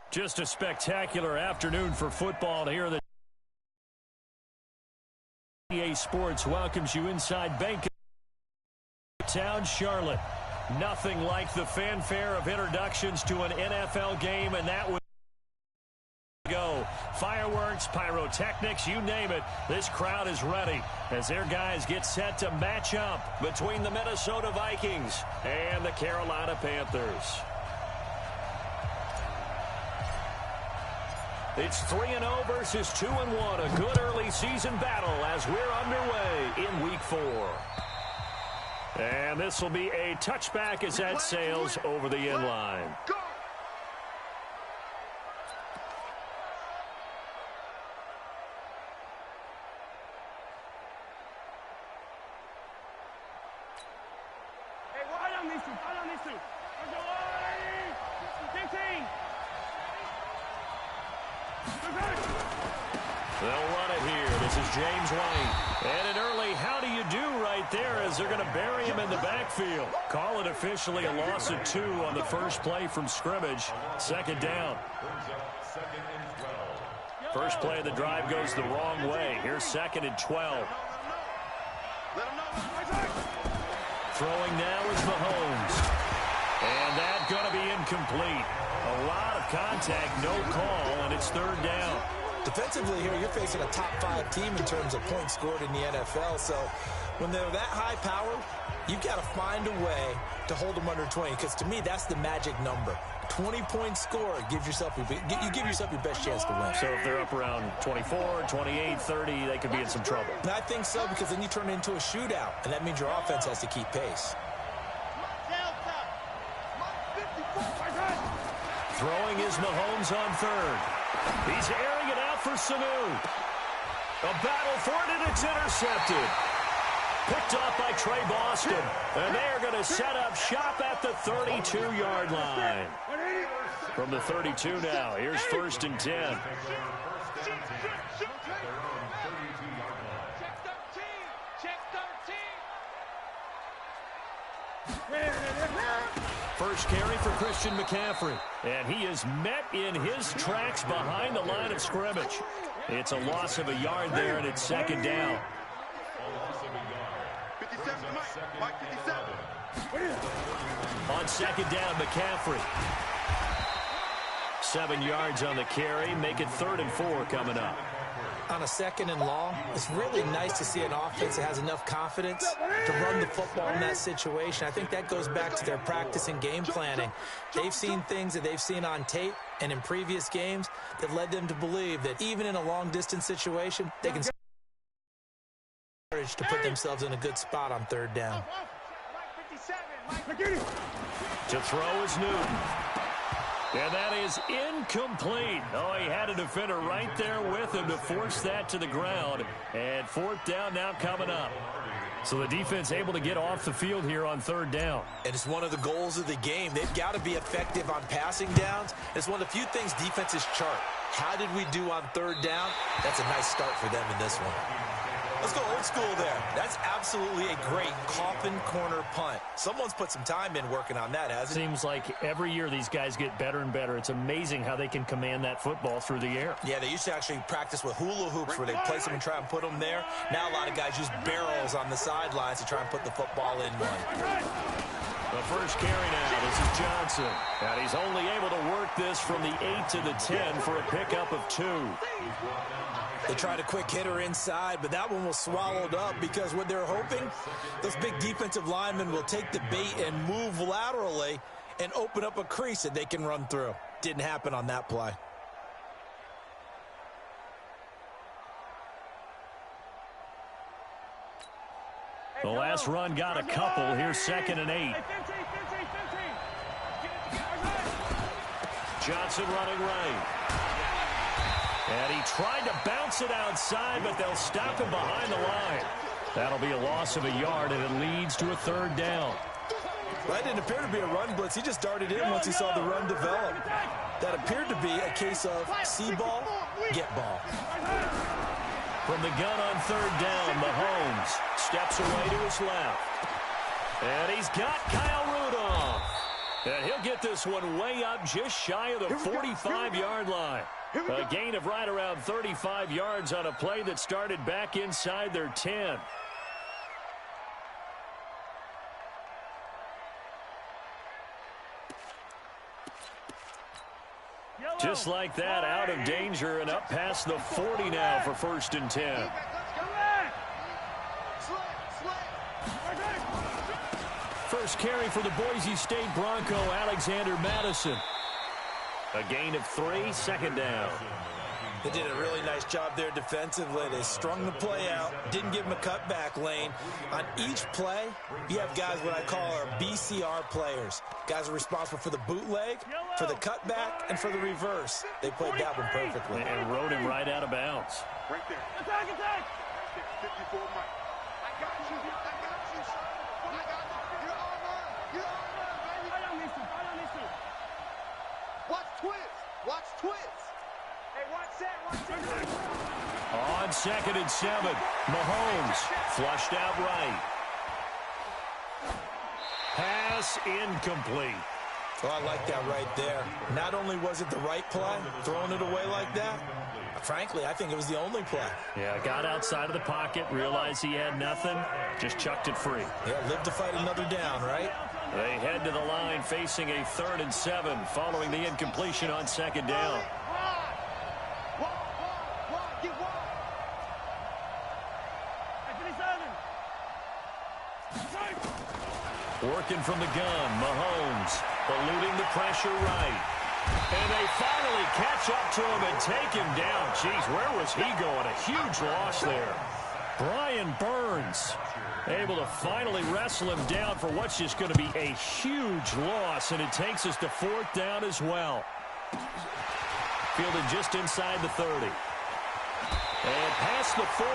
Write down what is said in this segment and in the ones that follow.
Just a spectacular afternoon for football here. The EA Sports welcomes you inside Town, Charlotte. Nothing like the fanfare of introductions to an NFL game, and that would go. Fireworks, pyrotechnics, you name it. This crowd is ready as their guys get set to match up between the Minnesota Vikings and the Carolina Panthers. It's 3-0 versus 2-1. A good early season battle as we're underway in Week 4. And this will be a touchback as that sails over the end line. They'll run it here. This is James White. And an early how do you do right there as they're going to bury him in the backfield. Call it officially a loss of 2 on the first play from scrimmage. Second down. First play of the drive goes the wrong way. Here's 2nd and 12. Throwing now is Mahomes. And that's going to be incomplete. A lot of contact, no call, and it's 3rd down. Defensively here, you're facing a top 5 team in terms of points scored in the NFL. So when they're that high powered, you've got to find a way to hold them under 20. Because to me, that's the magic number. 20-point score gives yourself you give yourself your best chance to win. So if they're up around 24, 28, 30, they could be in some trouble. And I think so, because then you turn it into a shootout, and that means your offense has to keep pace. Throwing is Mahomes on 3rd. He's airing it out for Sanu. A battle for it, and it's intercepted. Picked off by Trey Boston. And they're going to set up shop at the 32-yard line. From the 32 now, here's 1st and 10. First carry for Christian McCaffrey. And he is met in his tracks behind the line of scrimmage. It's a loss of a yard there, and it's 2nd down. On 2nd down, McCaffrey. 7 yards on the carry. Make it 3rd and 4 coming up. On a 2nd and long, it's really nice to see an offense that has enough confidence to run the football in that situation. I think that goes back to their practice and game planning. They've seen things that they've seen on tape and in previous games that led them to believe that even in a long-distance situation, they can to put themselves in a good spot on 3rd down. To throw is Newton. And that is incomplete. Oh, he had a defender right there with him to force that to the ground. And 4th down now coming up. So the defense able to get off the field here on 3rd down. And it's one of the goals of the game. They've got to be effective on passing downs. It's one of the few things defenses chart. How did we do on 3rd down? That's a nice start for them in this one. Let's go old school there. That's absolutely a great coffin corner punt. Someone's put some time in working on that, hasn't it? Seems like every year these guys get better and better. It's amazing how they can command that football through the air. Yeah, they used to actually practice with hula hoops where they place them and try and put them there. Now a lot of guys use barrels on the sidelines to try and put the football in one. The first carry now, this is Johnson. And he's only able to work this from the 8 to the 10 for a pickup of 2. They tried a quick hitter inside, but that one was swallowed up because what they're hoping, those big defensive linemen will take the bait and move laterally and open up a crease that they can run through. Didn't happen on that play. The last run got a couple. Here's 2nd and 8. Johnson running right. And he tried to bounce it outside, but they'll stop him behind the line. That'll be a loss of a yard, and it leads to a 3rd down. Well, that didn't appear to be a run blitz. He just darted in once he saw the run develop. That appeared to be a case of see ball, get ball. From the gun on 3rd down, Mahomes steps away to his left. And he's got Kyle Rudolph. And he'll get this one way up just shy of the 45-yard line. A gain of right around 35 yards on a play that started back inside their 10. Just like that, out of danger and up past the 40 now for 1st and 10. First carry for the Boise State Bronco, Alexander Madison. A gain of 3, 2nd down. They did a really nice job there defensively. They strung the play out, didn't give him a cutback lane. On each play, you have guys what I call our BCR players. Guys are responsible for the bootleg, for the cutback, and for the reverse. They played that one perfectly. And rode him right out of bounds. Right there. Attack, attack! 54 Mike. I got you. I got you, son. I got you. You're all mine. You're all mine, baby. I don't miss you. I don't miss you. Watch twist. Watch twist. Hey, watch that. Watch that. On 2nd and 7, Mahomes flushed out right. Pass incomplete. Well, I like that right there. Not only was it the right play, throwing it away like that, frankly, I think it was the only play. Yeah, got outside of the pocket, realized he had nothing, just chucked it free. Yeah, live to fight another down, right? They head to the line facing a 3rd and 7 following the incompletion on 2nd down. Working from the gun, Mahomes eluding the pressure right. And they finally catch up to him and take him down. Jeez, where was he going? A huge loss there. Brian Burns able to finally wrestle him down for what's just going to be a huge loss, and it takes us to 4th down as well. Fielded just inside the 30. And past the 40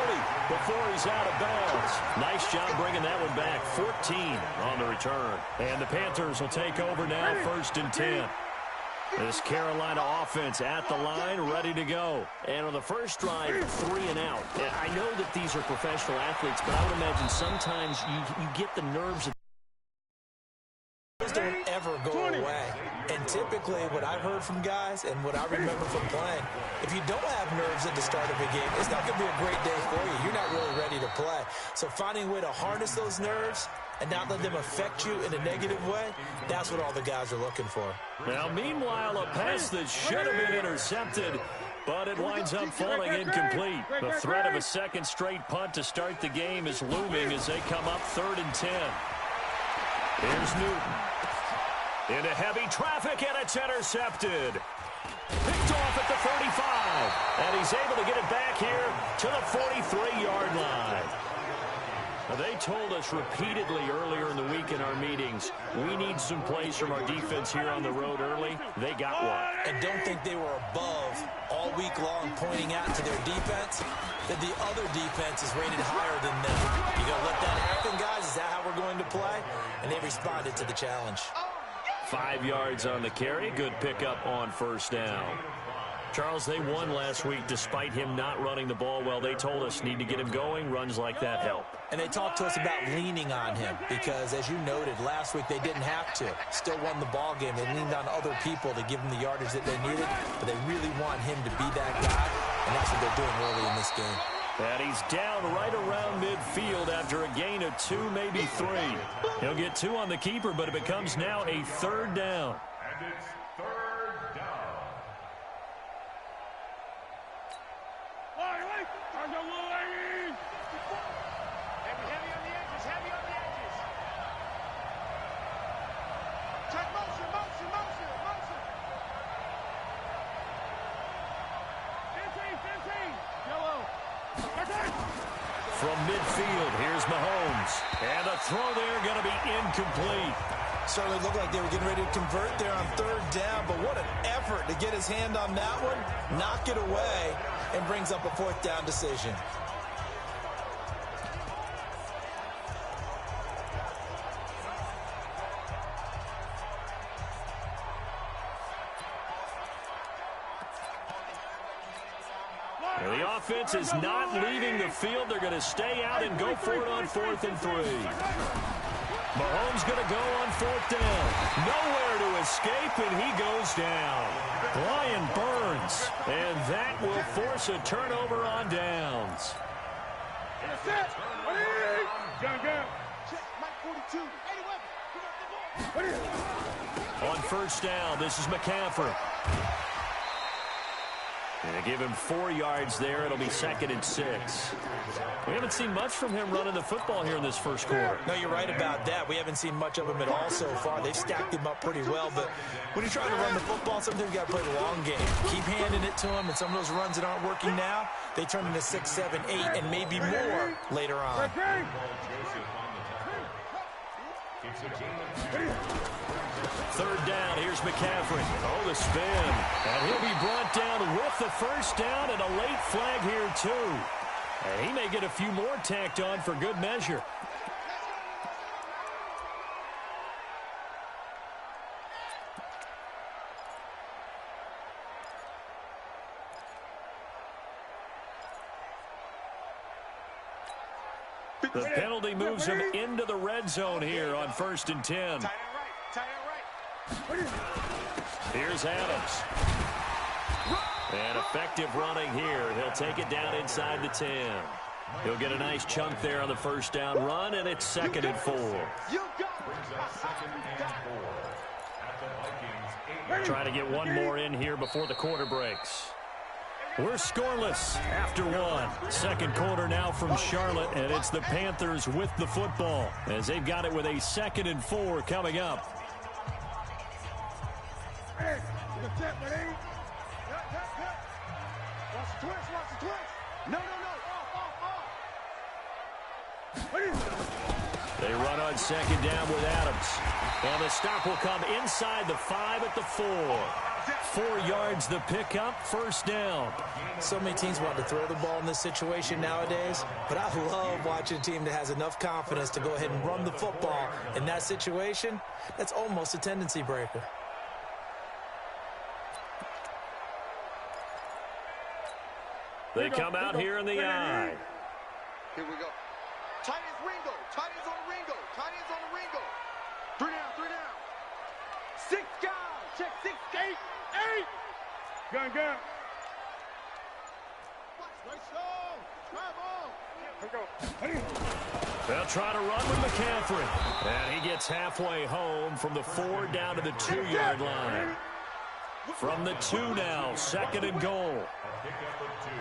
before he's out of bounds. Nice job bringing that one back. 14 on the return. And the Panthers will take over now, 1st and 10. This Carolina offense at the line, ready to go. And on the first drive, 3 and out. I know that these are professional athletes, but I would imagine sometimes you get the nerves of Those don't ever go away. And typically what I've heard from guys and what I remember from playing, if you don't have nerves at the start of a game, it's not going to be a great day for you. You're not really ready to play. So finding a way to harness those nerves and not let them affect you in a negative way, that's what all the guys are looking for. Now, meanwhile, a pass that should have been intercepted, but it winds up falling incomplete. The threat of a 2nd straight punt to start the game is looming as they come up 3rd and 10. Here's Newton. Into heavy traffic, and it's intercepted. Picked off at the 35, and he's able to get it back here to the 43-yard line. They told us repeatedly earlier in the week in our meetings, we need some plays from our defense here on the road early. They got one. And don't think they were above all week long pointing out to their defense that the other defense is rated higher than them. You going to let that happen, guys? Is that how we're going to play? And they responded to the challenge. 5 yards on the carry. Good pickup on 1st down. Charles, they won last week despite him not running the ball well. They told us need to get him going. Runs like that help. And they talked to us about leaning on him because, as you noted, last week they didn't have to. Still won the ball game. They leaned on other people to give them the yardage that they needed, but they really want him to be that guy, and that's what they're doing early in this game. And he's down right around midfield after a gain of 2, maybe 3. He'll get 2 on the keeper, but it becomes now a 3rd down. And it's 3rd down. Heavy on the edges. Heavy on the edges. Check motion. Motion. 15. Yellow. From midfield, here's Mahomes. And the throw there going to be incomplete. Certainly looked like they were getting ready to convert there on 3rd down, but what an effort to get his hand on that one, knock it away, and brings up a 4th down decision. The offense is not leaving the field. They're going to stay out and go for it on 4th and 3. Mahomes going to go on 4th down. Nowhere to escape, and he goes down. Brian Burns, and that will force a turnover on downs. On 1st down, this is McCaffrey. And they give him 4 yards there. It'll be 2nd and 6. We haven't seen much from him running the football here in this first quarter. No, you're right about that. We haven't seen much of him at all so far. They've stacked him up pretty well, but when you're trying to run the football, sometimes you got to play the long game. Keep handing it to him, and some of those runs that aren't working now, they turn into 6, 7, 8, and maybe more later on. Third down, here's McCaffrey. Oh, the spin. And he'll be brought down with the 1st down and a late flag here, too. And he may get a few more tacked on for good measure. The penalty moves him into the red zone here on 1st and 10. Here's Adams. And effective running here. He'll take it down inside the 10. He'll get a nice chunk there on the 1st down run, and it's 2nd and 4. Trying to get one more in here before the quarter breaks. We're scoreless after 1. 2nd quarter now from Charlotte, and it's the Panthers with the football as they've got it with a 2nd and 4 coming up. They run on 2nd down with Adams. And the stop will come inside the 5 at the 4. 4 yards the pickup, 1st down. So many teams want to throw the ball in this situation nowadays, but I love watching a team that has enough confidence to go ahead and run the football in that situation. That's almost a tendency breaker. They come out here in the eye. Here we go. Tight ends Ringo. Tight ends on the Ringo. Tight ends on the Ringo. 3 down, 3 down. 6 guys. Check 6, 8, 8. Gun. Let's go. Drive on. Here we go. They'll try to run with McCaffrey. And he gets halfway home from the 4 down to the 2-yard line. From the 2 now, 2nd and goal. Pickup of 2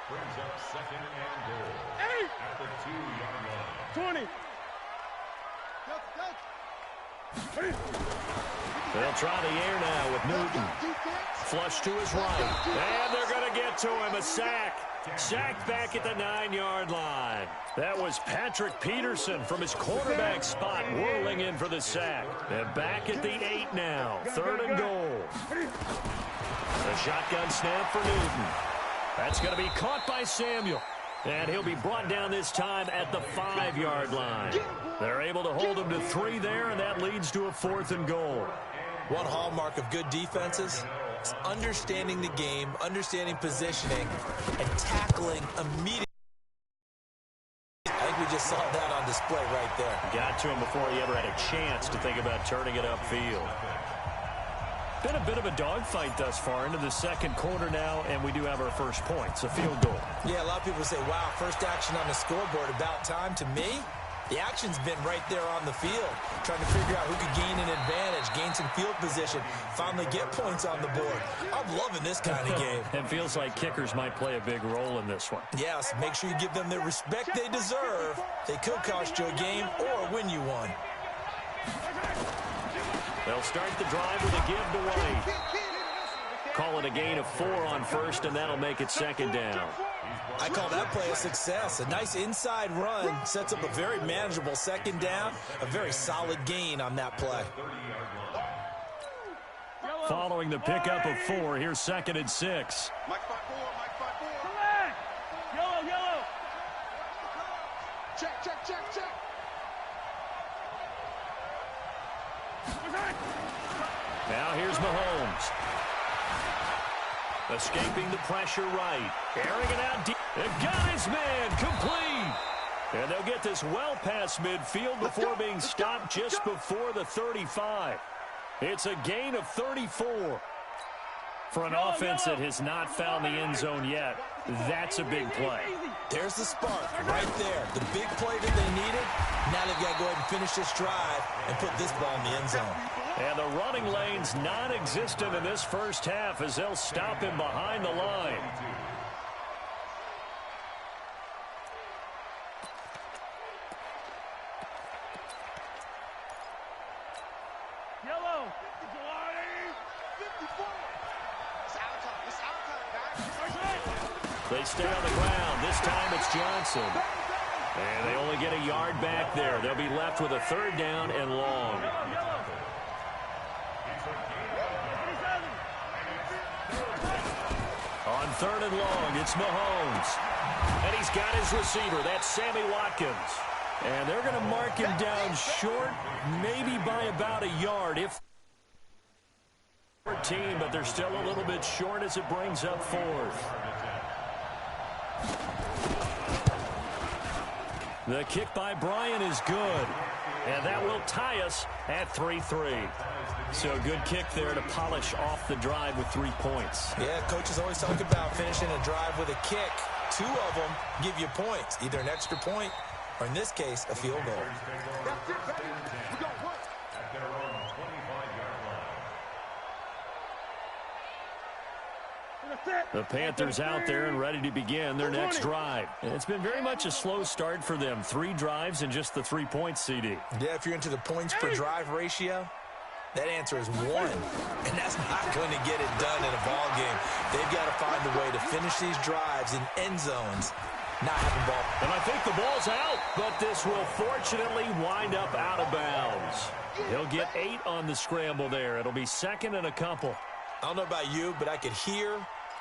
brings up 2nd and goal at the 2-yard line. 20. They'll try the air now with Newton. Flush to his right. And they're going to get to him. A sack. Sacked back at the 9-yard line. That was Patrick Peterson from his quarterback spot whirling in for the sack. And back at the 8 now. 3rd and goal. A shotgun snap for Newton. That's going to be caught by Samuel. And he'll be brought down this time at the 5-yard line. They're able to hold him to 3 there, and that leads to a 4th and goal. One hallmark of good defenses is understanding the game, understanding positioning, and tackling immediately. I think we just saw that on display right there. Got to him before he ever had a chance to think about turning it upfield. Been a bit of a dogfight thus far into the 2nd quarter now, and we do have our first points, a field goal. Yeah, a lot of people say, wow, first action on the scoreboard, about time. To me, the action's been right there on the field, trying to figure out who could gain an advantage, gain some field position, finally get points on the board. I'm loving this kind of game. It feels like kickers might play a big role in this one. Yes, make sure you give them the respect they deserve. They could cost you a game or win you one. They'll start the drive with a give to White. Call it a gain of 4 on 1st, and that'll make it 2nd down. I call that play a success. A nice inside run sets up a very manageable 2nd down. A very solid gain on that play. Following the pickup of 4, here's 2nd and 6. Mike 5-4, Mike 5-4. Yellow. Check. Now here's Mahomes. Escaping the pressure right. Airing it out deep. It got his man complete. And they'll get this well past midfield before being stopped just before the 35. It's a gain of 34. For an offense that has not found the end zone yet, that's a big play. There's the spark right there. The big play that they needed. Now they've got to go ahead and finish this drive and put this ball in the end zone. And the running lane's non-existent in this first half as they'll stop him behind the line. Yellow. 54. It's our time. It's our time, guys. They stay on the ground. This time it's Johnson. And they only get a yard back there. They'll be left with a third down and long. On third and long, it's Mahomes. And he's got his receiver. That's Sammy Watkins. And they're going to mark him down short, maybe by about a yard. If 14, but they're still a little bit short as it brings up fourth. The kick by Bryant is good. And that will tie us at 3-3. So a good kick there to polish off the drive with 3 points. Yeah, coaches always talk about finishing a drive with a kick. 2 of them give you points, either an extra point or, in this case, a field goal. That's it, baby. We got one. At their own 25-yard line. The Panthers out there and ready to begin their next drive. And it's been very much a slow start for them. 3 drives and just the 3 points, CD. Yeah, if you're into the points per drive ratio, that answer is 1. And that's not going to get it done in a ball game. They've got to find a way to finish these drives in end zones, not having ball. And I think the ball's out, but this will fortunately wind up out of bounds. He'll get 8 on the scramble there. It'll be second and a couple. I don't know about you, but I could hear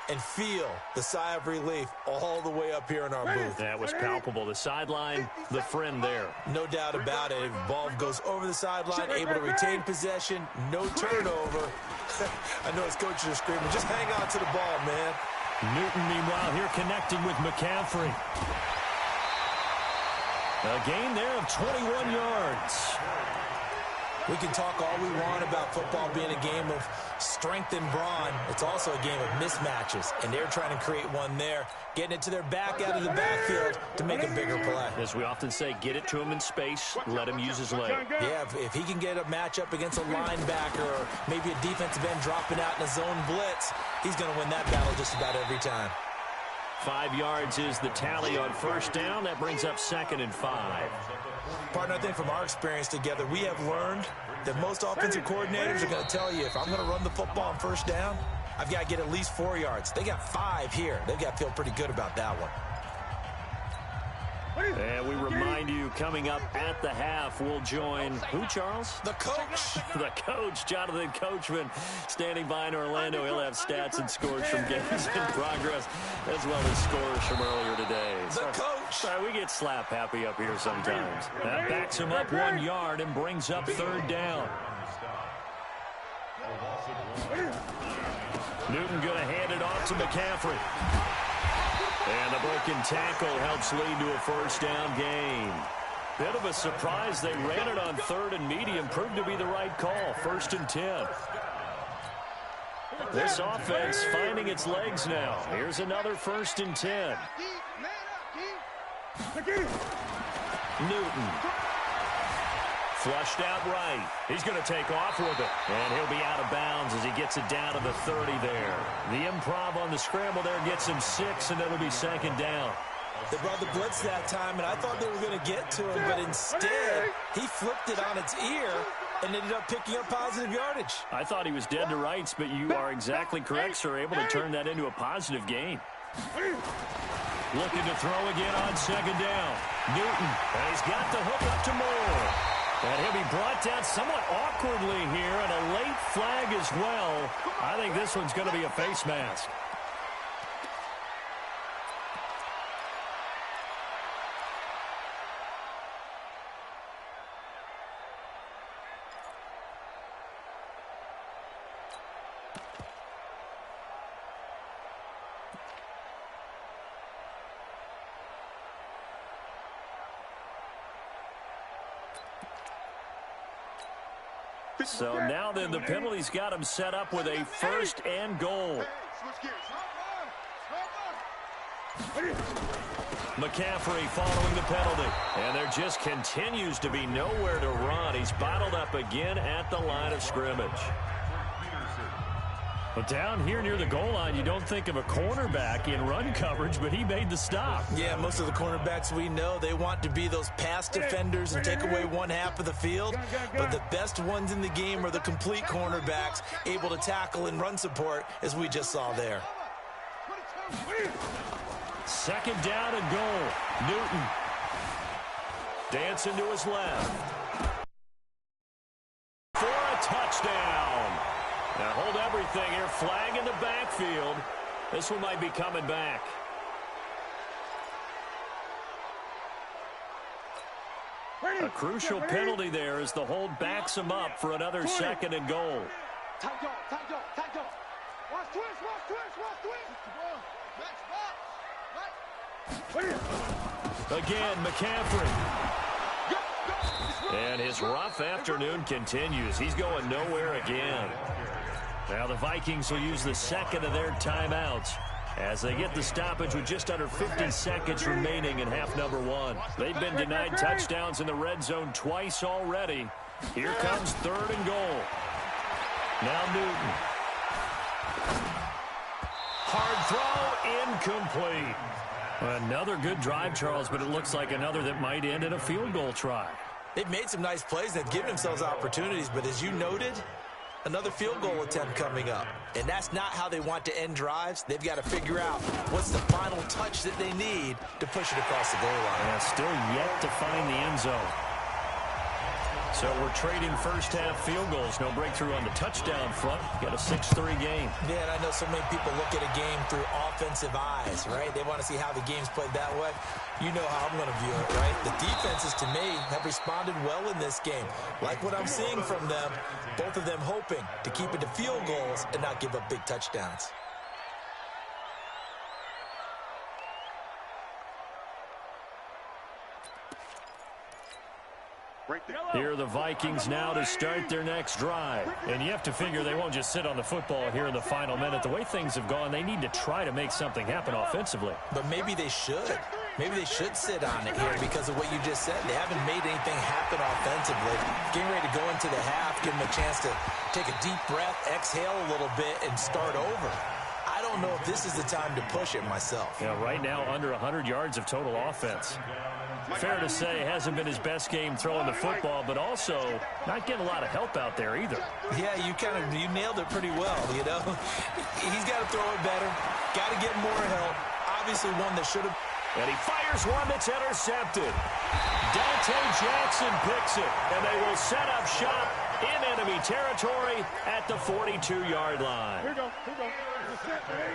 and feel the sigh of relief all the way up here in our booth. That was palpable. The sideline, the friend there. No doubt about it. If the ball goes over the sideline, able to retain possession, no turnover. I know his coaches are screaming, just hang on to the ball, man. Newton, meanwhile, here connecting with McCaffrey. A gain there of 21 yards. We can talk all we want about football being a game of strength and brawn. It's also a game of mismatches, and they're trying to create one there, getting it to their back out of the backfield to make a bigger play. As we often say, get it to him in space, let him use his leg. Yeah, if he can get a matchup against a linebacker or maybe a defensive end dropping out in a zone blitz, he's going to win that battle just about every time. 5 yards is the tally on first down. That brings up second and 5. Partner, I think from our experience together, we have learned that most offensive coordinators are going to tell you, if I'm going to run the football on first down, I've got to get at least 4 yards. They got 5 here. They've got to feel pretty good about that one. And we remind you, coming up at the half, we'll join who, Charles? The coach. The coach, Jonathan Coachman, standing by in Orlando. He'll have stats and scores from games in progress, as well as scores from earlier today. The coach. Sorry, we get slap happy up here sometimes. That backs him up 1 yard and brings up third down. Newton going to hand it off to McCaffrey. And the broken tackle helps lead to a first down gain. Bit of a surprise. They ran it on third and medium. Proved to be the right call. First and 10. This offense finding its legs now. Here's another first and 10. Newton. Flushed out right. He's going to take off with it. And he'll be out of bounds as he gets it down to the 30 there. The improv on the scramble there gets him 6, and it'll be second down. They brought the blitz that time, and I thought they were going to get to him, but instead, he flipped it on its ear and ended up picking up positive yardage. I thought he was dead to rights, but you are exactly correct, sir. Able to turn that into a positive gain. Looking to throw again on second down. Newton, and he's got the hook up to Moore. And he'll be brought down somewhat awkwardly here, and a late flag as well. I think this one's going to be a face mask. So now then, the penalty's got him set up with a 1st and goal. McCaffrey following the penalty. And there just continues to be nowhere to run. He's bottled up again at the line of scrimmage. But down here near the goal line, you don't think of a cornerback in run coverage, but he made the stop. Yeah, most of the cornerbacks we know, they want to be those pass defenders and take away one half of the field. But the best ones in the game are the complete cornerbacks, able to tackle and run support, as we just saw there. 2nd down and goal. Newton dancing to his left for a touchdown. Now hold everything here. Flag in the backfield. This one might be coming back. A crucial penalty there as the hold backs him up for another 2nd and goal. Again, McCaffrey. And his rough afternoon continues. He's going nowhere again. Now the Vikings will use the 2nd of their timeouts as they get the stoppage with just under 50 seconds remaining in half number 1. They've been denied touchdowns in the red zone twice already. Here comes 3rd and goal. Now Newton. Hard throw, incomplete. Another good drive, Charles, but it looks like another that might end in a field goal try. They've made some nice plays. They've given themselves opportunities, but as you noted, another field goal attempt coming up. And that's not how they want to end drives. They've got to figure out what's the final touch that they need to push it across the goal line. Yeah, still yet to find the end zone. So we're trading first half field goals. No breakthrough on the touchdown front. Got a 6-3 game. Yeah, and I know so many people look at a game through offensive eyes, right? They want to see how the game's played that way. You know how I'm going to view it, right? The defenses, to me, have responded well in this game. Like what I'm seeing from them, both of them hoping to keep it to field goals and not give up big touchdowns. Here are the Vikings now to start their next drive. And you have to figure they won't just sit on the football here in the final minute. The way things have gone, they need to try to make something happen offensively. But maybe they should. Maybe they should sit on it here because of what you just said. They haven't made anything happen offensively. Getting ready to go into the half, give them a chance to take a deep breath, exhale a little bit, and start over. I don't know if this is the time to push it myself. Yeah, right now under 100 yards of total offense. Fair to say, hasn't been his best game throwing the football, but also not getting a lot of help out there either. Yeah, you nailed it pretty well, you know. He's got to throw it better, got to get more help. Obviously one that should have. And he fires one that's intercepted. Dante Jackson picks it, and they will set up shop in enemy territory at the 42-yard line. Here we go. Here we go. Here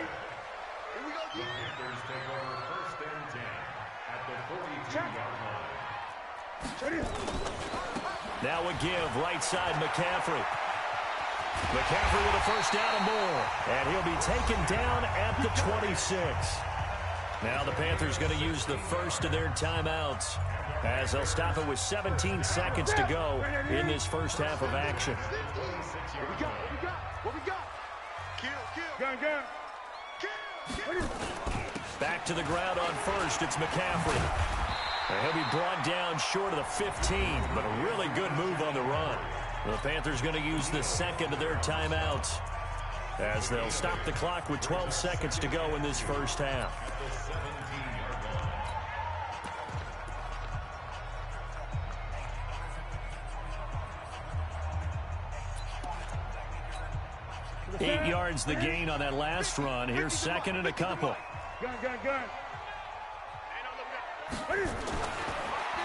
we go. The Panthers take over 1st and 10 at the 42-yard line. Now a give, right side, McCaffrey. McCaffrey with a 1st down and more. And he'll be taken down at the 26. Now the Panthers going to use the first of their timeouts as they'll stop it with 17 seconds to go in this first half of action. What we got? Kill. Gun. Kill. Back to the ground on first, it's McCaffrey. And he'll be brought down short of the 15, but a really good move on the run. The Panthers going to use the second of their timeouts as they'll stop the clock with 12 seconds to go in this first half. Eight yards the gain on that last run. Here's 2nd and a couple. Gun.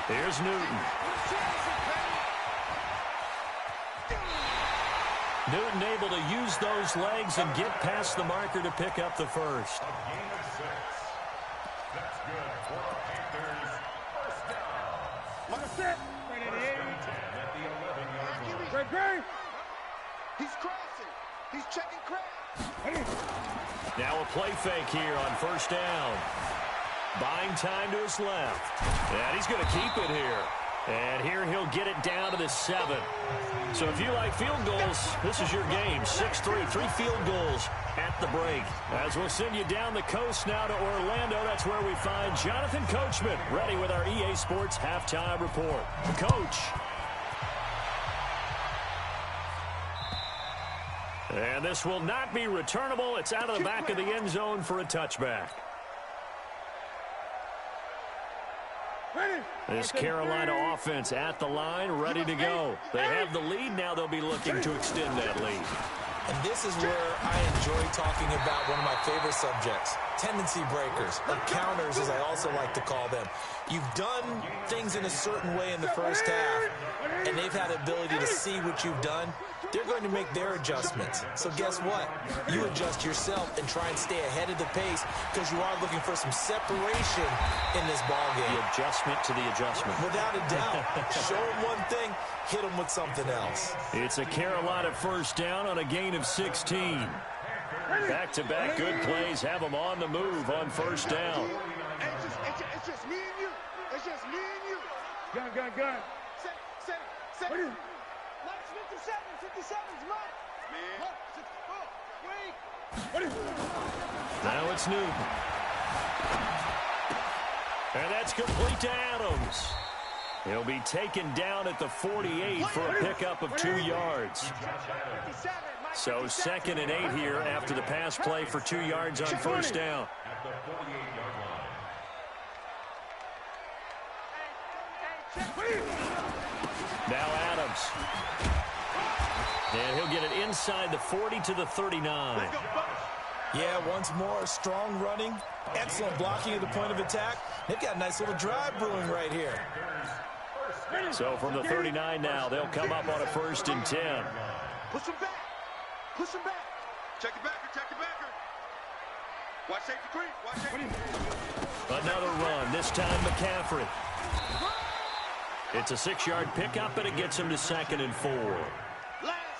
Here's Newton. Newton able to use those legs and get past the marker to pick up the first. A gain of 6. That's good for the Panthers. 1st down. First and 10 at the 11-yard line. Great. He's crossing. He's checking crack. Now a play fake here on 1st down. Buying time to his left. And he's going to keep it here. And here he'll get it down to the 7. So if you like field goals, this is your game. 6-3, 3 field goals at the break. As we'll send you down the coast now to Orlando, that's where we find Jonathan Coachman, ready with our EA Sports Halftime Report. Coach. And this will not be returnable. It's out of the back of the end zone for a touchback. This Carolina offense at the line, ready to go. They have the lead. Now they'll be looking to extend that lead. And this is where I enjoy talking about one of my favorite subjects, tendency breakers, or counters as I also like to call them. You've done things in a certain way in the first half, and they've had the ability to see what you've done. They're going to make their adjustments. So guess what? You adjust yourself and try and stay ahead of the pace because you are looking for some separation in this ballgame. The adjustment to the adjustment. Without a doubt. Show them one thing, hit them with something else. It's a Carolina first down on a gain of 16. Back-to-back good plays have them on the move on first down. It's just me and you. It's just me and you. Gun. Set. What is it? 57's mine. Man. Wait. What is it? Now it's Newton. And that's complete to Adams. He'll be taken down at the 48 for a pickup of 2 yards. So 2nd and 8 here after the pass play for 2 yards on first down. At the 48-yard line. Now Adams. And he'll get it inside the 40 to the 39. Yeah, once more, strong running, excellent blocking at the point of attack. They've got a nice little drive brewing right here. So from the 39 now, they'll come up on a 1st and 10. Push him back. Check the backer. Watch safety creep. Another run, this time McCaffrey. It's a 6-yard pickup, and it gets him to 2nd and 4.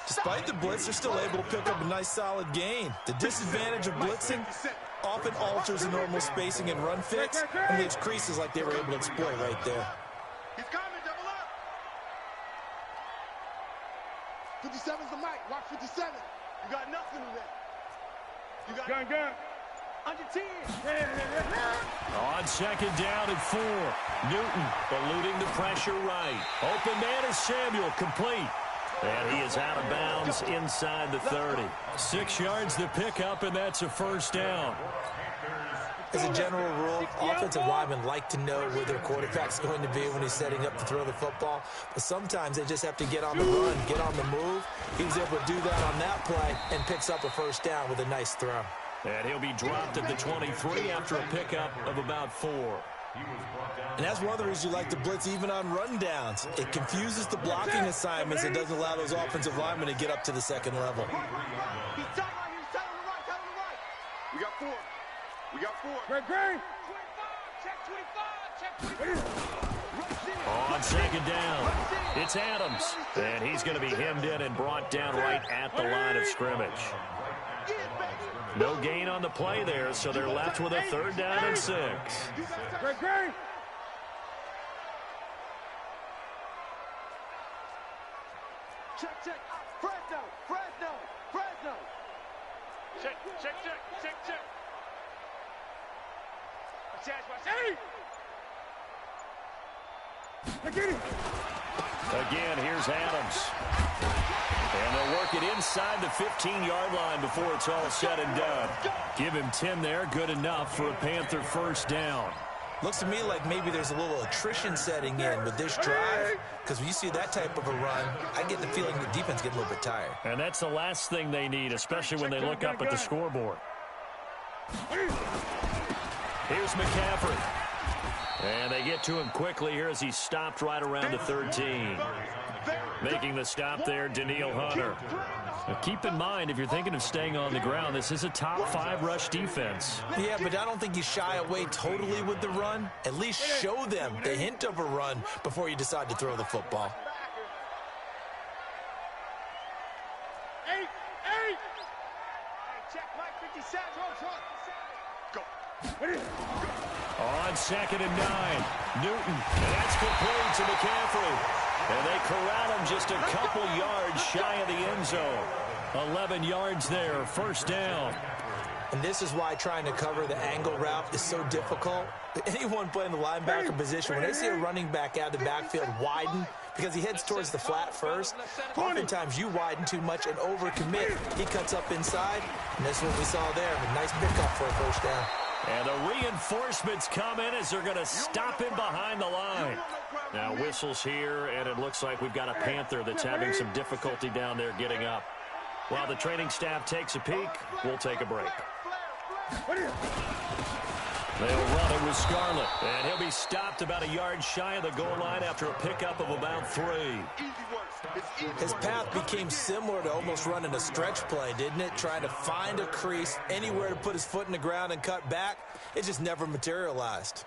Despite the blitz, they're still able to pick up a nice solid gain. The disadvantage of blitzing often alters the normal spacing and run fix and leaves creases like they were able to exploit right there. He's coming, double up. 57's the mic. Watch 57. You got nothing in there. You got gun. Under 10. On 2nd down and 4. Newton eluding the pressure right. Open man is Samuel, complete. And he is out of bounds inside the 30. 6 yards to pick up, and that's a first down. As a general rule, offensive linemen like to know where their quarterback's going to be when he's setting up to throw the football. But sometimes they just have to get on the run, get on the move. He was able to do that on that play and picks up a first down with a nice throw. And he'll be dropped at the 23 after a pickup of about 4. And that's one of the reasons you like to blitz even on run downs. It confuses the blocking assignments. It doesn't allow those offensive linemen to get up to the 2nd level. He's tight on the right. We got 4. Great. 25. Check 25. On 2nd down, it's Adams. And he's going to be hemmed in and brought down right at the line of scrimmage. No gain on the play there, so they're left with a 3rd down and 6. Great. Check. Fresno. Check. Again, here's Adams. And they'll work it inside the 15-yard line before it's all said and done. Give him 10 there, good enough for a Panther first down. Looks to me like maybe there's a little attrition setting in with this drive, because when you see that type of a run, I get the feeling the defense getting a little bit tired. And that's the last thing they need, especially when they look up at the scoreboard. Here's McCaffrey. And they get to him quickly here as he's stopped right around the 13. Making the stop there, Daniil Hunter. Now keep in mind, if you're thinking of staying on the ground, this is a top 5 rush defense. Yeah, but I don't think you shy away totally with the run. At least show them the hint of a run before you decide to throw the football. Check Mike 57. Go. On 2nd and 9, Newton, and that's complete to McCaffrey. And they corral him just a couple yards shy of the end zone. 11 yards there, first down. And this is why trying to cover the angle route is so difficult. Anyone playing the linebacker position, when they see a running back out of the backfield widen, because he heads towards the flat first, oftentimes you widen too much and overcommit. He cuts up inside, and this is what we saw there. A nice pickup for a first down. And the reinforcements come in as they're going to stop him behind the line. Now whistles here, and it looks like we've got a Panther that's having some difficulty down there getting up. While the training staff takes a peek, we'll take a break. They'll run it with Scarlett, and he'll be stopped about a yard shy of the goal line after a pickup of about 3. His path became similar to almost running a stretch play, didn't it? Trying to find a crease, anywhere to put his foot in the ground and cut back. It just never materialized.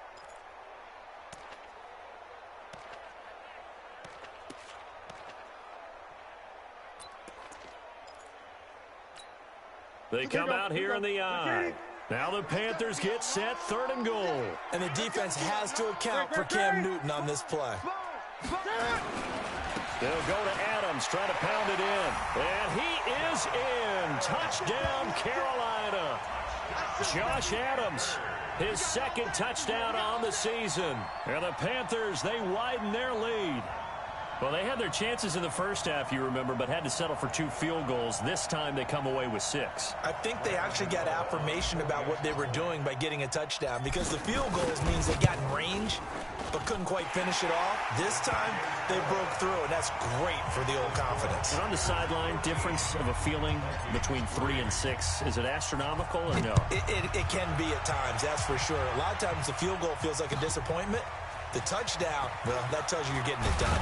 They come out here in the eye. Now the Panthers get set, 3rd and goal. And the defense has to account for Cam Newton on this play. They'll go to Adams, try to pound it in. And he is in. Touchdown, Carolina. Josh Adams, his 2nd touchdown on the season. And the Panthers, they widen their lead. Well, they had their chances in the first half, you remember, but had to settle for 2 field goals. This time they come away with 6. I think they actually got affirmation about what they were doing by getting a touchdown, because the field goals means they got in range but couldn't quite finish it off. This time they broke through, and that's great for the old confidence. And on the sideline, difference of a feeling between 3 and 6, is it astronomical or no? It can be at times, that's for sure. A lot of times the field goal feels like a disappointment. The touchdown, well, that tells you you're getting it done.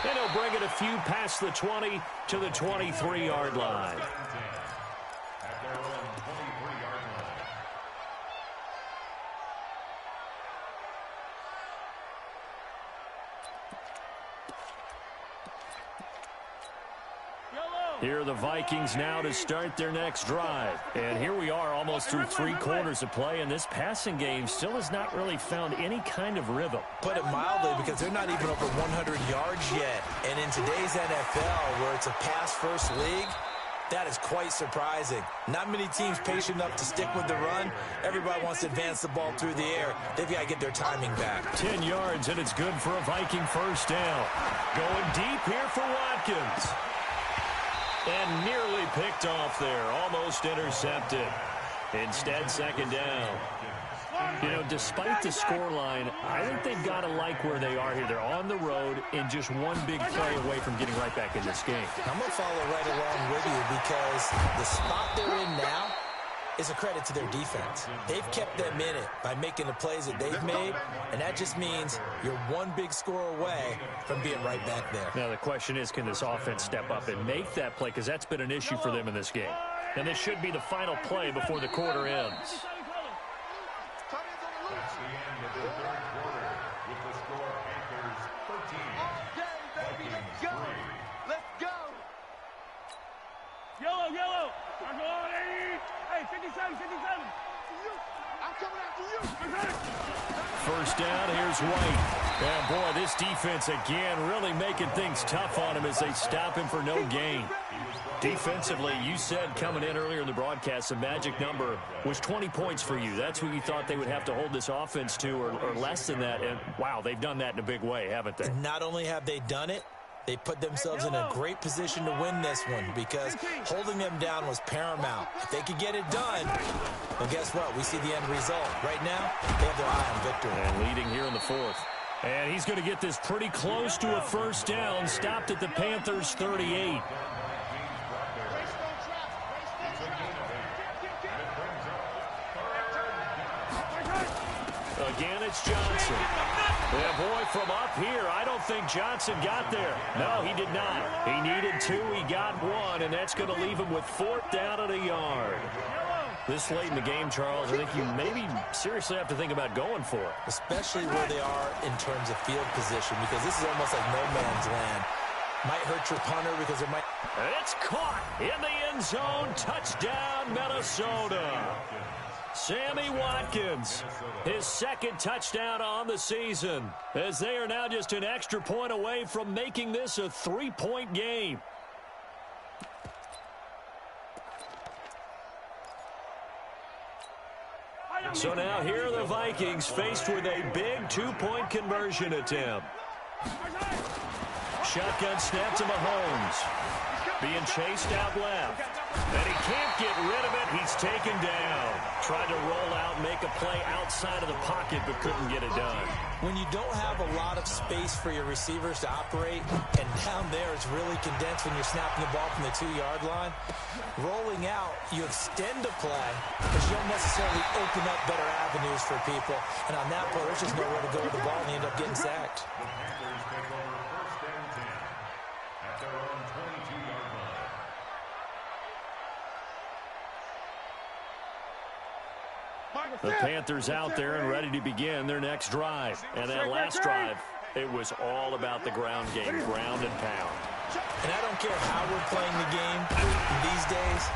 And he'll bring it a few past the 20 to the 23-yard line. Here are the Vikings now to start their next drive. And here we are almost through 3 quarters of play, and this passing game still has not really found any kind of rhythm. Put it mildly, because they're not even over 100 yards yet. And in today's NFL, where it's a pass-first league, that is quite surprising. Not many teams patient enough to stick with the run. Everybody wants to advance the ball through the air. They've got to get their timing back. 10 yards, and it's good for a Viking first down. Going deep here for Watkins. And nearly picked off there. Almost intercepted. Instead, 2nd down. You know, despite the scoreline, I think they've got to like where they are here. They're on the road and just one big play away from getting right back in this game. I'm going to follow right along with you, because the spot they're in now is a credit to their defense. They've kept them in it by making the plays that they've made, and that just means you're one big score away from being right back there. Now the question is, can this offense step up and make that play, because that's been an issue for them in this game. And this should be the final play before the quarter ends. That's the end of the 3rd quarter with the score Panthers 13. Vikings 3. Let's go! Yellow! Hey, 57! I'm coming after you! First down, here's White. And boy, this defense again really making things tough on him as they stop him for no gain. Defensively, you said coming in earlier in the broadcast, the magic number was 20 points for you. That's what you thought they would have to hold this offense to, or less than that. And wow, they've done that in a big way, haven't they? And not only have they done it, they put themselves in a great position to win this one, because holding them down was paramount. If they could get it done, well, guess what? We see the end result. Right now, they have their eye on victory. And leading here in the 4th. And he's going to get this pretty close to a first down, stopped at the Panthers' 38. Again, it's Johnson. Yeah, boy, from up here, I don't think Johnson got there. No, he did not. He needed 2, he got 1, and that's going to leave him with 4th down at a yard. This late in the game, Charles, I think you maybe seriously have to think about going for it. Especially where they are in terms of field position, because this is almost like no man's land. Might hurt your punter because it might... It's caught in the end zone. Touchdown, Minnesota. Sammy Watkins, his second touchdown on the season, as they are now just an extra point away from making this a 3-point game. So now here are the Vikings faced with a big 2-point conversion attempt. Shotgun snap to Mahomes. Being chased out left. And he can't get rid of it. He's taken down. Tried to roll out, make a play outside of the pocket, but couldn't get it done. When you don't have a lot of space for your receivers to operate, and down there it's really condensed when you're snapping the ball from the 2-yard line, rolling out, you extend the play, but you don't necessarily open up better avenues for people. And on that play, there's just nowhere to go with the ball, and they end up getting sacked. The Panthers take over 1st and 10 at their own 22-yard line. The Panthers out there and ready to begin their next drive. And that last drive, it was all about the ground game, ground and pound. And I don't care how we're playing the game these days,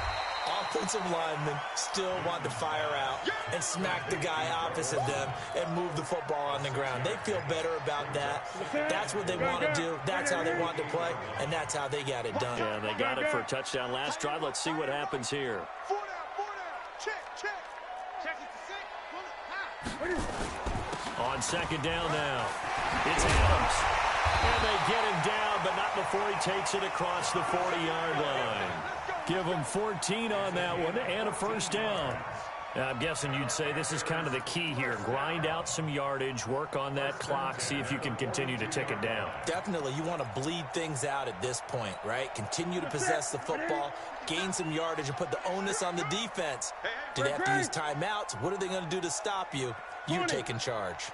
offensive linemen still want to fire out and smack the guy opposite them and move the football on the ground. They feel better about that. That's what they want to do. That's how they want to play, and that's how they got it done. Yeah, they got it for a touchdown last drive. Let's see what happens here. 4 down. Check. Check it to 6. On 2nd down now, it's Adams. And they get him down, but not before he takes it across the 40-yard line. Give him 14 on that one and a 1st down. Now, I'm guessing you'd say this is kind of the key here. Grind out some yardage, work on that clock, see if you can continue to tick it down. Definitely, you want to bleed things out at this point, right? Continue to possess the football, gain some yardage, and put the onus on the defense. Do they have to use timeouts? What are they going to do to stop you? You taking charge.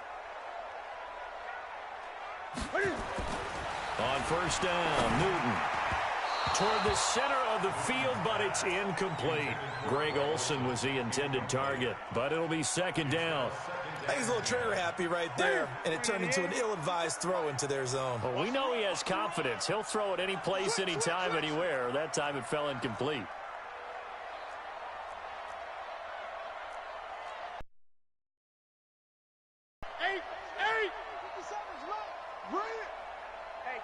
On 1st down, Newton. Toward the center of the field, but it's incomplete. Greg Olsen was the intended target, but it'll be 2nd down. I think he's a little trigger happy right there, and it turned into an ill-advised throw into their zone. Well, we know he has confidence. He'll throw it any place, anytime, anywhere. That time it fell incomplete.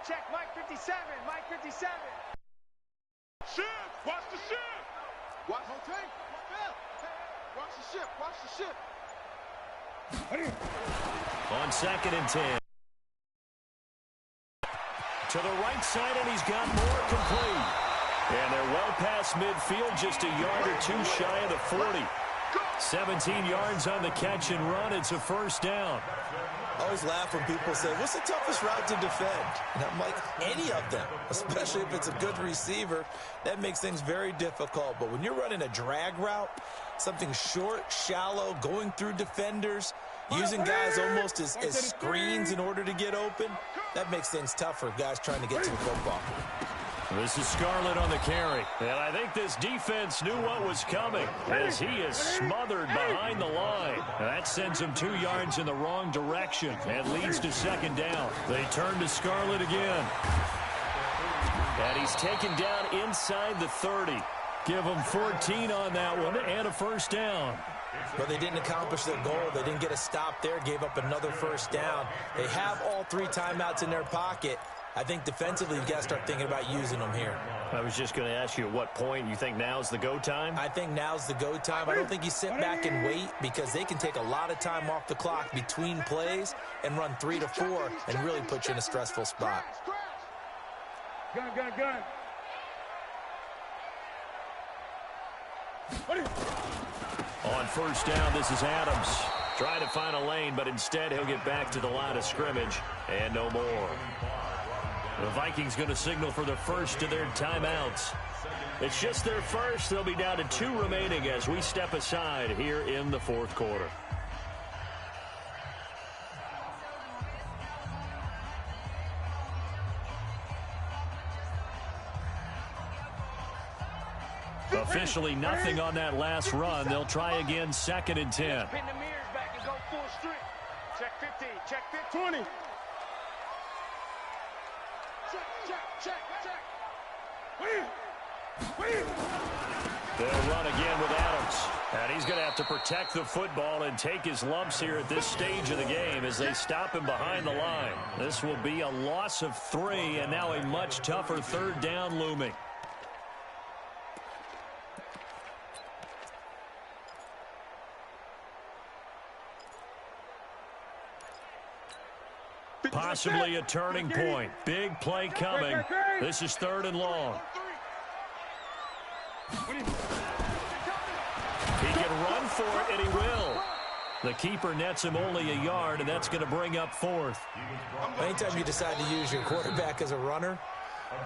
Check, Mike 57, Mike 57. Shift, watch the shift. Watch the tank. Watch the shift, watch the shift. On 2nd and 10. To the right side, and he's got more complete. And they're well past midfield, just a yard or two shy of the 40. 17 yards on the catch and run. It's a 1st down. I always laugh when people say, what's the toughest route to defend? And I'm like, any of them, especially if it's a good receiver. That makes things very difficult. But when you're running a drag route, something short, shallow, going through defenders, using guys almost as screens in order to get open, that makes things tough for guys trying to get to the football. This is Scarlett on the carry. And I think this defense knew what was coming as he is smothered behind the line. That sends him 2 yards in the wrong direction and leads to 2nd down. They turn to Scarlett again. And he's taken down inside the 30. Give him 14 on that one and a 1st down. But they didn't accomplish their goal. They didn't get a stop there, gave up another 1st down. They have all 3 timeouts in their pocket. I think defensively you've got to start thinking about using them here. I was just going to ask you at what point you think now's the go time? I think now's the go time. I don't think you sit back and wait because they can take a lot of time off the clock between plays and run 3 to 4 and really put you in a stressful spot. Gun. On 1st down, this is Adams. Trying to find a lane, but instead he'll get back to the line of scrimmage and no more. The Vikings going to signal for the first of their timeouts. It's just their first. They'll be down to 2 remaining as we step aside here in the 4th quarter. Officially nothing on that last run. They'll try again 2nd and 10. Pin the mirrors back and go full strip. Check 15, check 15. 20. Check. They'll run again with Adams. And he's going to have to protect the football and take his lumps here at this stage of the game as they stop him behind the line. This will be a loss of 3, and now a much tougher third down looming. Possibly a turning point. Big play coming. This is 3rd and long. He can run for it, and he will. The keeper nets him only a yard, and that's going to bring up 4th. Anytime you decide to use your quarterback as a runner,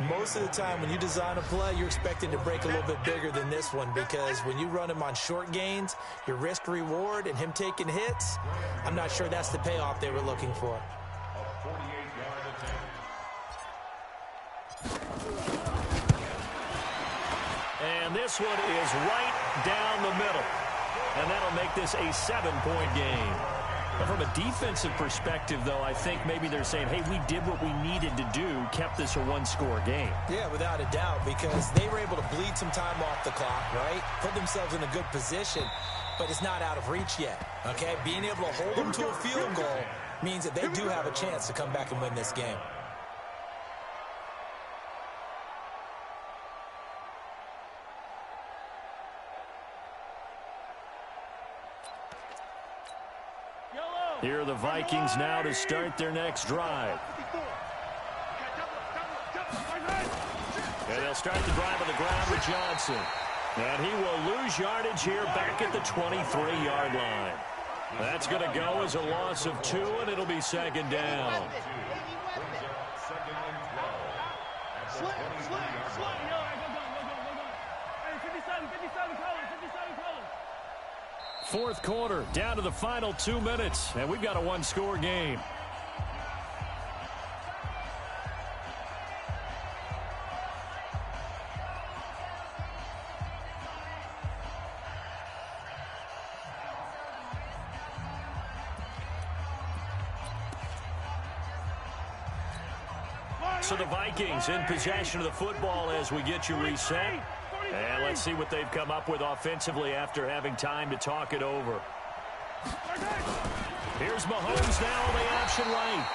most of the time when you design a play, you're expecting to break a little bit bigger than this one, because when you run him on short gains, your risk-reward and him taking hits, I'm not sure that's the payoff they were looking for. And this one is right down the middle. And that'll make this a 7-point game. But from a defensive perspective, though, I think maybe they're saying, hey, we did what we needed to do, kept this a 1-score game. Yeah, without a doubt, because they were able to bleed some time off the clock, right? Put themselves in a good position, but it's not out of reach yet, okay? Being able to hold them to a field goal means that they do have a chance to come back and win this game. Here are the Vikings now to start their next drive. And they'll start the drive on the ground with Johnson. And he will lose yardage here back at the 23-yard line. That's going to go as a loss of 2, and it'll be 2nd down. Fourth quarter, down to the final 2 minutes, and we've got a 1-score game. So the Vikings in possession of the football as we get you reset. And let's see what they've come up with offensively after having time to talk it over. Here's Mahomes now on the option right.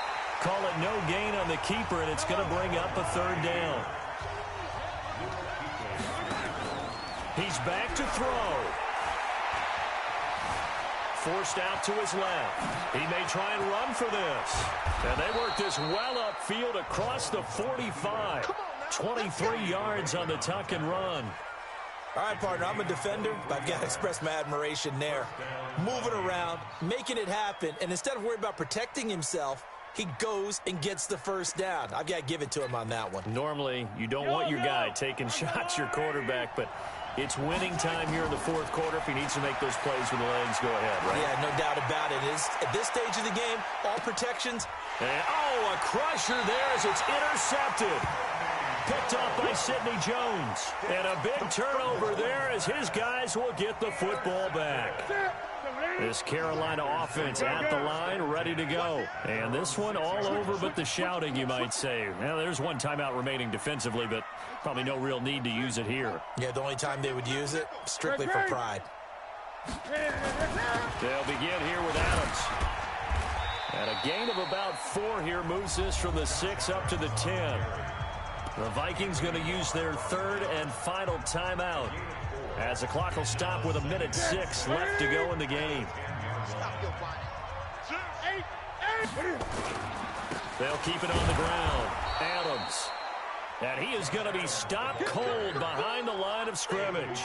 Call it no gain on the keeper, and it's going to bring up a 3rd down. He's back to throw. Forced out to his left. He may try and run for this. And they work this well upfield across the 45. 23 yards on the tuck and run. All right, partner, I'm a defender, but I've got to express my admiration there. Moving around, making it happen, and instead of worrying about protecting himself, he goes and gets the 1st down. I've got to give it to him on that one. Normally, you don't want your guy taking shots, your quarterback, but it's winning time here in the 4th quarter. If he needs to make those plays with the legs, go ahead, right? Yeah, no doubt about it. At this stage of the game, all protections. And, a crusher there as it's intercepted. Picked off by Sidney Jones. And a big turnover there as his guys will get the football back. This Carolina offense at the line, ready to go. And this one all over but the shouting, you might say. Well, there's one timeout remaining defensively, but probably no real need to use it here. Yeah, the only time they would use it, strictly for pride. They'll begin here with Adams. And a gain of about 4 here moves this from the 6 up to the 10. The Vikings going to use their 3rd and final timeout as the clock will stop with 1:06 left to go in the game. They'll keep it on the ground. Adams. And he is going to be stopped cold behind the line of scrimmage.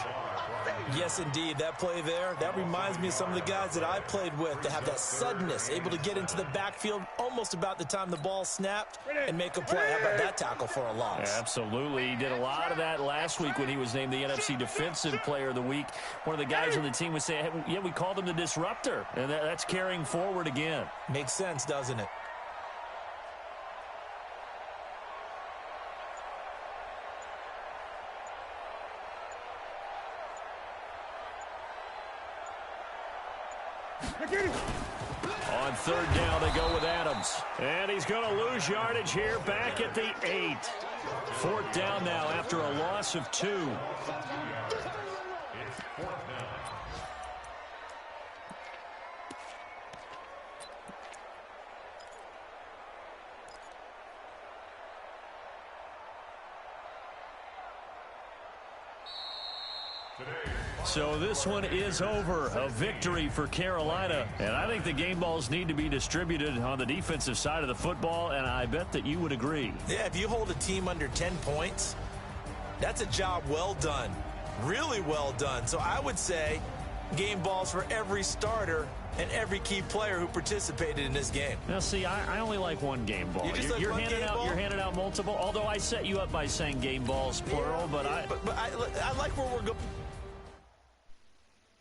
Yes, indeed. That play there, that reminds me of some of the guys that I've played with that have that suddenness, able to get into the backfield almost about the time the ball snapped and make a play. How about that tackle for a loss? Absolutely. He did a lot of that last week when he was named the NFC Defensive Player of the Week. One of the guys on the team was saying, hey, yeah, we called him the disruptor, and that's carrying forward again. Makes sense, doesn't it? On 3rd down, they go with Adams. And he's going to lose yardage here back at the 8. 4th down now after a loss of 2. Fourth down. So this one is over. A victory for Carolina. And I think the game balls need to be distributed on the defensive side of the football, and I bet that you would agree. Yeah, if you hold a team under 10 points, that's a job well done. Really well done. So I would say game balls for every starter and every key player who participated in this game. Now, see, I only like one game ball. You're handing out multiple, although I set you up by saying game balls, plural, yeah, but I like where we're going.